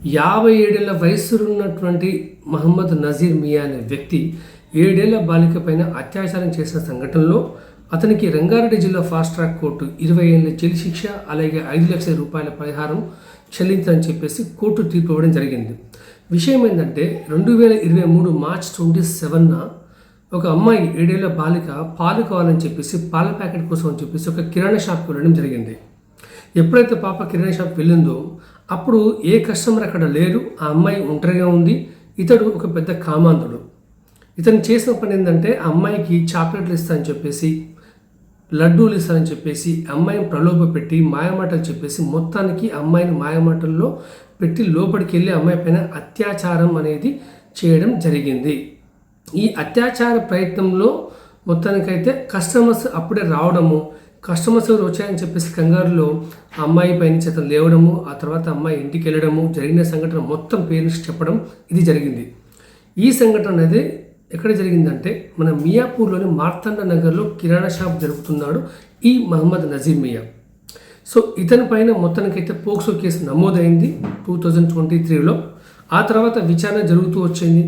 57 ఏళ్ల వయసు ఉన్నటువంటి మహమ్మద్ నజీర్ మియా అనే వ్యక్తి 7 ఏళ్ల బాలిక పైన అత్యాచారం చేసిన సంఘటనలో అతనికి రంగారెడ్డి జిల్లా ఫాస్ట్ ట్రాక్ కోర్టు 20 ఏళ్ల జైలు శిక్ష అలాగే 5 లక్షల రూపాయల పరిహారం చెల్లించాలని చెప్పేసి కోర్టు తీర్పు ఇవ్వడం జరిగింది. విషయం ఏంటంటే 2023 మార్చ్ 27న ఒక అమ్మాయి 7 ఏళ్ల బాలిక పాలు కావాలని చెప్పేసి పాల ప్యాకెట్ కోసం అని చెప్పేసి ఒక కిరాణా షాప్కి వెళ్ళడం జరిగింది. ఎప్పుడైతే పాప కిరాణా షాప్కి వెళ్ళిందో అప్పుడు ఏ కస్టమర్ అక్కడ లేరు, ఆ అమ్మాయి ఒంటరిగా ఉంది. ఇతడు ఒక పెద్ద కామాంధుడు. ఇతను చేసిన పని ఏంటంటే ఆ అమ్మాయికి చాక్లెట్లు ఇస్తానని చెప్పేసి, లడ్డూలు ఇస్తానని చెప్పేసి అమ్మాయిని ప్రలోభ పెట్టి మాయమాటలు చెప్పేసి మొత్తానికి అమ్మాయిని మాయమాటల్లో పెట్టి లోపలికి వెళ్ళి అమ్మాయి పైన అత్యాచారం అనేది చేయడం జరిగింది. ఈ అత్యాచార ప్రయత్నంలో మొత్తానికైతే కస్టమర్స్ అప్పుడే రావడము, కస్టమర్స్ ఎవరు వచ్చాయని చెప్పేసి కంగారులో అమ్మాయి పైనుంచి అతను లేవడము, ఆ తర్వాత అమ్మాయి ఇంటికి వెళ్ళడము, జరిగిన సంఘటన మొత్తం పేరెంట్స్ చెప్పడం ఇది జరిగింది. ఈ సంఘటన అనేది ఎక్కడ జరిగిందంటే మన మియాపూర్లోని మార్తాండ నగర్లో కిరాణా షాప్ జరుపుతున్నాడు ఈ మహమ్మద్ నజీర్ మియా. సో ఇతని పైన మొత్తానికైతే పోక్సో కేసు నమోదైంది 2023లో. ఆ తర్వాత విచారణ జరుగుతూ వచ్చింది.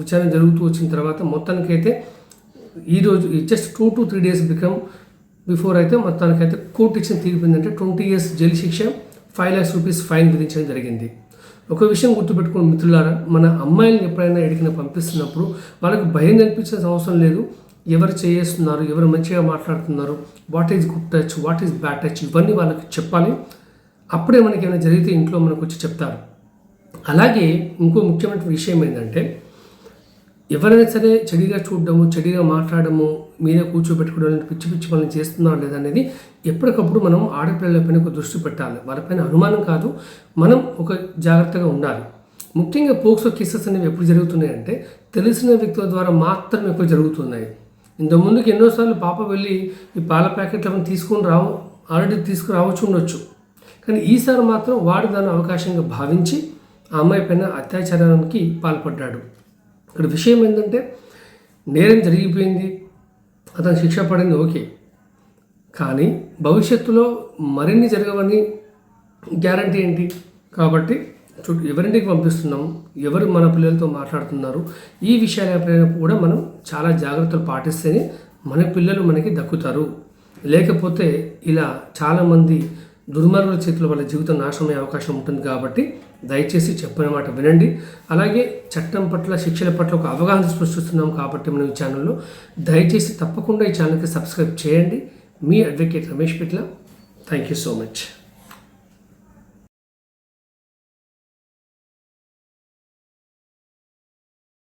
విచారణ జరుగుతూ వచ్చిన తర్వాత మొత్తానికైతే ఈరోజు జస్ట్ 2 to 3 days బిఫోర్ అయితే మొత్తానికైతే కోర్టు ఇచ్చిన తీర్పు ఏంటంటే 20 years జైలు శిక్ష, 5 lakhs rupees ఫైన్ విధించడం జరిగింది. ఒక విషయం గుర్తుపెట్టుకుని మిత్రులారా, మన అమ్మాయిలను ఎప్పుడైనా ఎడికిన పంపిస్తున్నప్పుడు వాళ్ళకు భయం కనిపించిన అవసరం లేదు. ఎవరు చేస్తున్నారు, ఎవరు మంచిగా మాట్లాడుతున్నారు, what is good touch, what is bad touch, ఇవన్నీ వాళ్ళకి చెప్పాలి. అప్పుడే మనకి ఏమైనా జరిగితే ఇంట్లో మనకు వచ్చి చెప్తారు. అలాగే ఇంకో ముఖ్యమైన విషయం ఏంటంటే ఎవరైనా సరే చెడిగా చూడడము, చెడిగా మాట్లాడము, మీద కూర్చోబెట్టుకోవడం పిచ్చి పిచ్చి పనులు చేస్తున్నారు లేదనేది ఎప్పటికప్పుడు మనం ఆడపిల్లలపైన ఒక దృష్టి పెట్టాలి. వాళ్ళపైన అనుమానం కాదు, మనం ఒక జాగ్రత్తగా ఉండాలి. ముఖ్యంగా పోక్సో కేసెస్ అనేవి ఎప్పుడు జరుగుతున్నాయంటే తెలిసిన వ్యక్తుల ద్వారా మాత్రమే ఎక్కువ జరుగుతున్నాయి. ఇంతకుముందుకు ఎన్నోసార్లు పాప వెళ్ళి ఈ పాల ప్యాకెట్లను ఆల్రెడీ తీసుకురావచ్చు ఉండొచ్చు, కానీ ఈసారి మాత్రం వాడు దాన్ని అవకాశంగా భావించి ఆ అమ్మాయి పైన అత్యాచారానికి పాల్పడ్డాడు. ఇక్కడ విషయం ఏంటంటే నేరం జరిగిపోయింది, అతను శిక్ష పడింది, ఓకే. కానీ భవిష్యత్తులో మరిన్ని జరగవని గ్యారంటీ ఏంటి? కాబట్టి ఎవరింటికి పంపిస్తున్నాం, ఎవరు మన పిల్లలతో మాట్లాడుతున్నారు, ఈ విషయాలపైన కూడా మనం చాలా జాగ్రత్తలు పాటిస్తేనే మన పిల్లలు మనకి దక్కుతారు. లేకపోతే ఇలా చాలామంది దుర్మార్గుల చేతుల వాళ్ళ జీవితం నాశనమయ్యే అవకాశం ఉంటుంది. కాబట్టి దయచేసి చెప్పిన మాట వినండి. అలాగే చట్టం పట్ల, శిక్షల పట్ల ఒక అవగాహన సృష్టిస్తున్నాం కాబట్టి మనం ఈ ఛానల్లో దయచేసి తప్పకుండా ఈ ఛానల్కి సబ్స్క్రైబ్ చేయండి. మీ advocate Ramesh Pitla. Thank you so much.